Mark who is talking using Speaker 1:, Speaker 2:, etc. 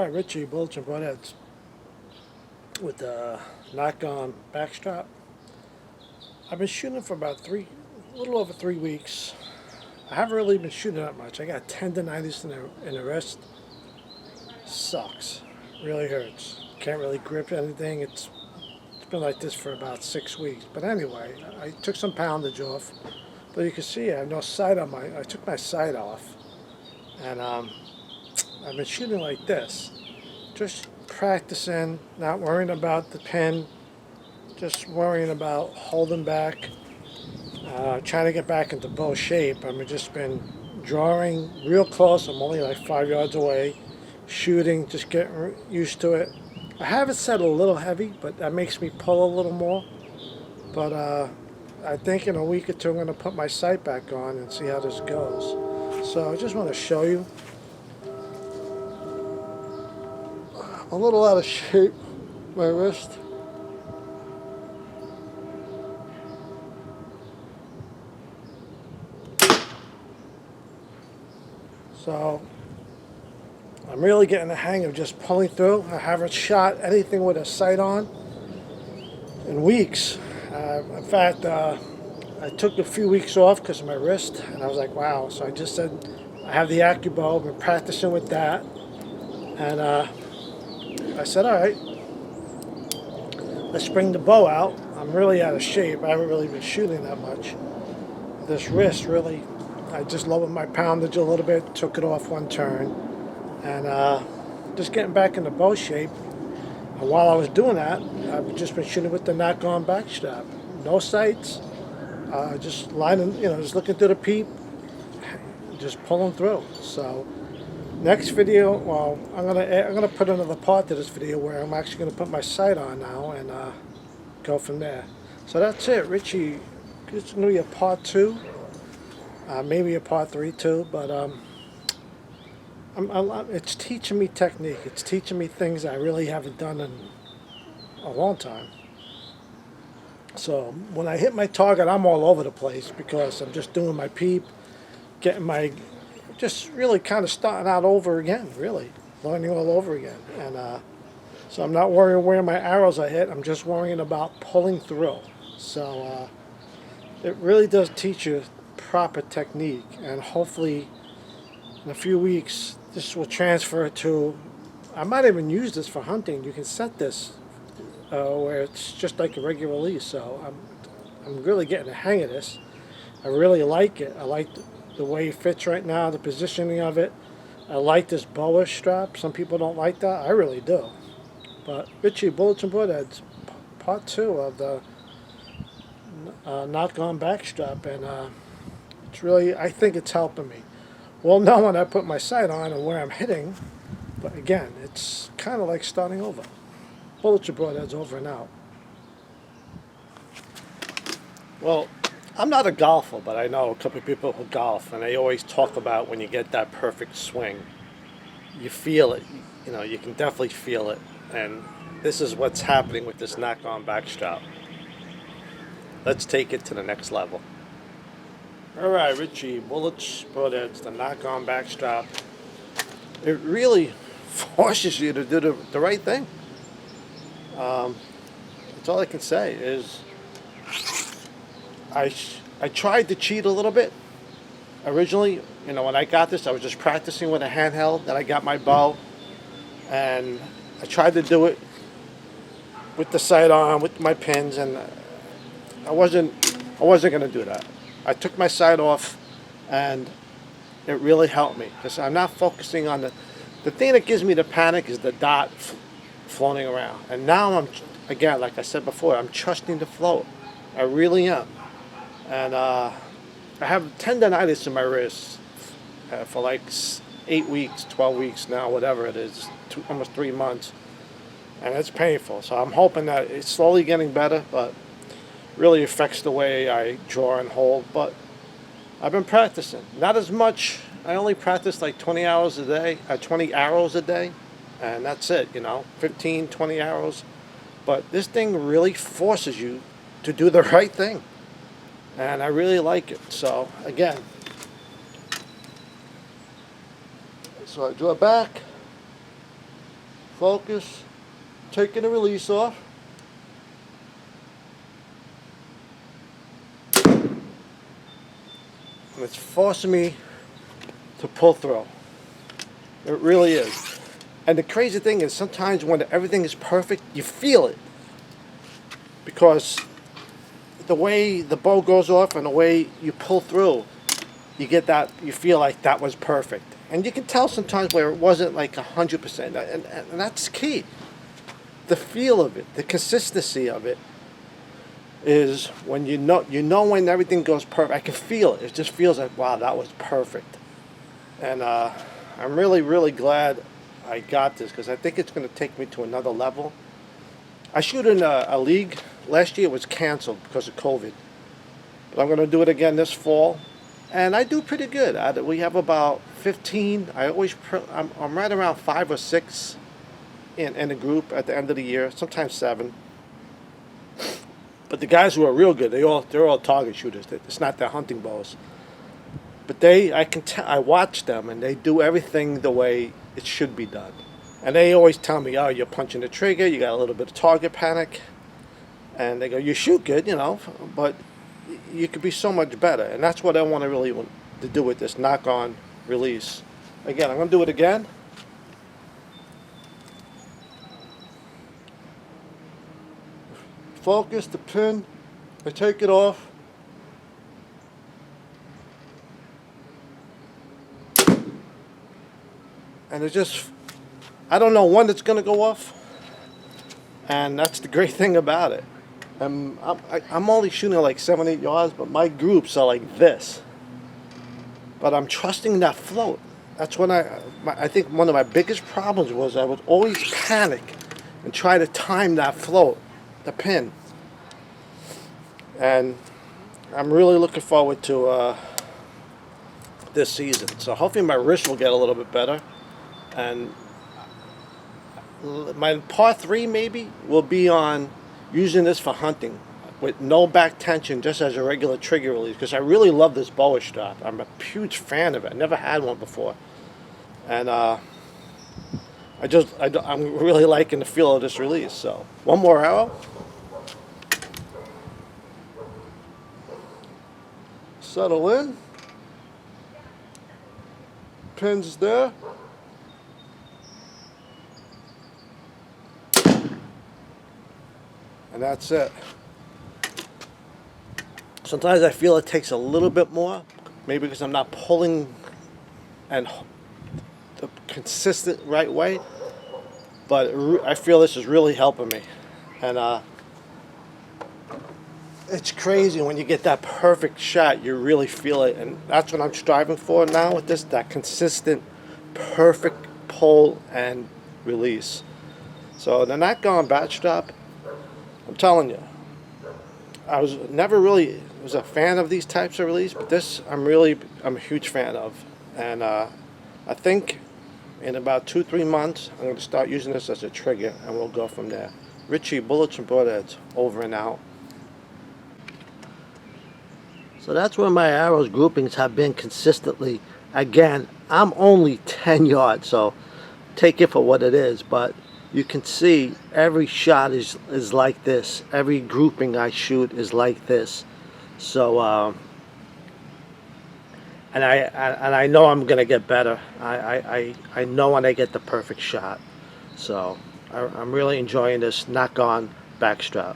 Speaker 1: Alright, Richie, Bulletin Broadheads with the Nock on Backstrap. I've been shooting for about a little over 3 weeks. I haven't really been shooting that much. I got tendonitis in the wrist. Sucks. Really hurts. Can't really grip anything. It's been like this for about 6 weeks. But anyway, I took some poundage off. But you can see I have no sight on I took my sight off. And I've been shooting like this. Just practicing, not worrying about the pen, just worrying about holding back, trying to get back into bow shape. I've just been drawing real close. I'm only like 5 yards away, shooting, just getting used to it. I have it set a little heavy, but that makes me pull a little more. But I think in a week or two I'm going to put my sight back on and see how this goes. So I just want to show you. I'm a little out of shape, my wrist. So I'm really getting the hang of just pulling through. I haven't shot anything with a sight on in weeks. In fact, I took a few weeks off because of my wrist, and I was like, wow. So I just said, I have the AccuBow, I've been practicing with that, and I said, all right, let's bring the bow out. I'm really out of shape. I haven't really been shooting that much. This wrist really, I just lowered my poundage a little bit, took it off one turn, and just getting back into bow shape. And while I was doing that, I've just been shooting with the Nock on Backstrap. No sights, just lining, just looking through the peep, just pulling through. So next video, well, I'm gonna put another part to this video where I'm actually gonna put my sight on now and go from there. So that's it, Richie. It's gonna be a part 2, maybe a part 3 too. But it's teaching me technique. It's teaching me things I really haven't done in a long time. So when I hit my target, I'm all over the place because I'm just doing my peep, getting my, just really kind of starting out over again, really, learning all over again. And so I'm not worrying where my arrows are hit, I'm just worrying about pulling through. So it really does teach you proper technique, and hopefully in a few weeks this will transfer to, I might even use this for hunting. You can set this where it's just like a regular release. So I'm really getting the hang of this. I really like it. I like the way it fits right now, the positioning of it. I like this bowish strap. Some people don't like that. I really do. But Richie, Bulletin Broadheads, part 2 of the Nock on Backstrap, and it's really, I think it's helping me. Well, now when I put my sight on and where I'm hitting, but again, it's kind of like starting over. Bulletin Broadheads over and out. Well, I'm not a golfer, but I know a couple of people who golf, and they always talk about when you get that perfect swing, you feel it. You can definitely feel it, and this is what's happening with this Nock on Backstrap. Let's take it to the next level. All right, Richie, Bulletin Broadheads, the Nock on Backstrap. It really forces you to do the right thing. That's all I can say is I tried to cheat a little bit. Originally, when I got this, I was just practicing with a handheld. Then I got my bow, and I tried to do it with the sight on, with my pins, and I wasn't going to do that. I took my sight off, and it really helped me because I'm not focusing on the thing that gives me the panic is the dot floating around. And now I'm, again, like I said before, I'm trusting the float. I really am. And I have tendonitis in my wrist for like 8 weeks, 12 weeks now, whatever it is, almost 3 months. And it's painful. So I'm hoping that it's slowly getting better, but really affects the way I draw and hold. But I've been practicing. Not as much. I only practice like 20 hours a day, 20 arrows a day. And that's it, 15, 20 arrows. But this thing really forces you to do the right thing. And I really like it. So, again. So I draw back. Focus. Taking the release off. And it's forcing me to pull through. It really is. And the crazy thing is, sometimes when everything is perfect, you feel it. Because the way the bow goes off and the way you pull through, you get that, you feel like that was perfect. And you can tell sometimes where it wasn't like 100%. And that's key. The feel of it, the consistency of it is when you know when everything goes perfect. I can feel it. It just feels like, wow, that was perfect. And I'm really, really glad I got this, because I think it's going to take me to another level. I shoot in a league. Last year it was canceled because of COVID. But I'm going to do it again this fall. And I do pretty good. We have about 15. I'm right around 5 or 6 in a group at the end of the year, sometimes 7. But the guys who are real good, they're all target shooters. It's not their hunting bows. But I watch them, and they do everything the way it should be done. And they always tell me, oh, you're punching the trigger, you got a little bit of target panic. And they go, you shoot good, but you could be so much better. And that's what I want to do with this Nock on release. Again, I'm going to do it again. Focus the pin. I take it off. And I don't know when it's going to go off. And that's the great thing about it. I'm only shooting like 7-8 yards, but my groups are like this. But I'm trusting that float. That's when I think one of my biggest problems was I would always panic and try to time that float, the pin. And I'm really looking forward to this season. So hopefully my wrist will get a little bit better. And my part 3 maybe will be on using this for hunting with no back tension, just as a regular trigger release, because I really love this boa strap. I'm a huge fan of it. I never had one before. And I'm really liking the feel of this release. So one more arrow. Settle in. Pins there. And that's it. Sometimes I feel it takes a little bit more, maybe because I'm not pulling and the consistent right way, but I feel this is really helping me. And it's crazy when you get that perfect shot, you really feel it, and that's what I'm striving for now with this, that consistent, perfect pull and release. So the Nock on Backstrap, I'm telling you, I was never really a fan of these types of release, but this I'm a huge fan of. And I think in about 2-3 months I'm going to start using this as a trigger, and we'll go from there. Richie, Bullets and Broadheads, over and out. So that's where my arrows groupings have been consistently. Again, I'm only 10 yards, so take it for what it is, but you can see every shot is like this. Every grouping I shoot is like this. So and I know I'm gonna get better. I know when I get the perfect shot. So I'm really enjoying this Nock on Backstrap.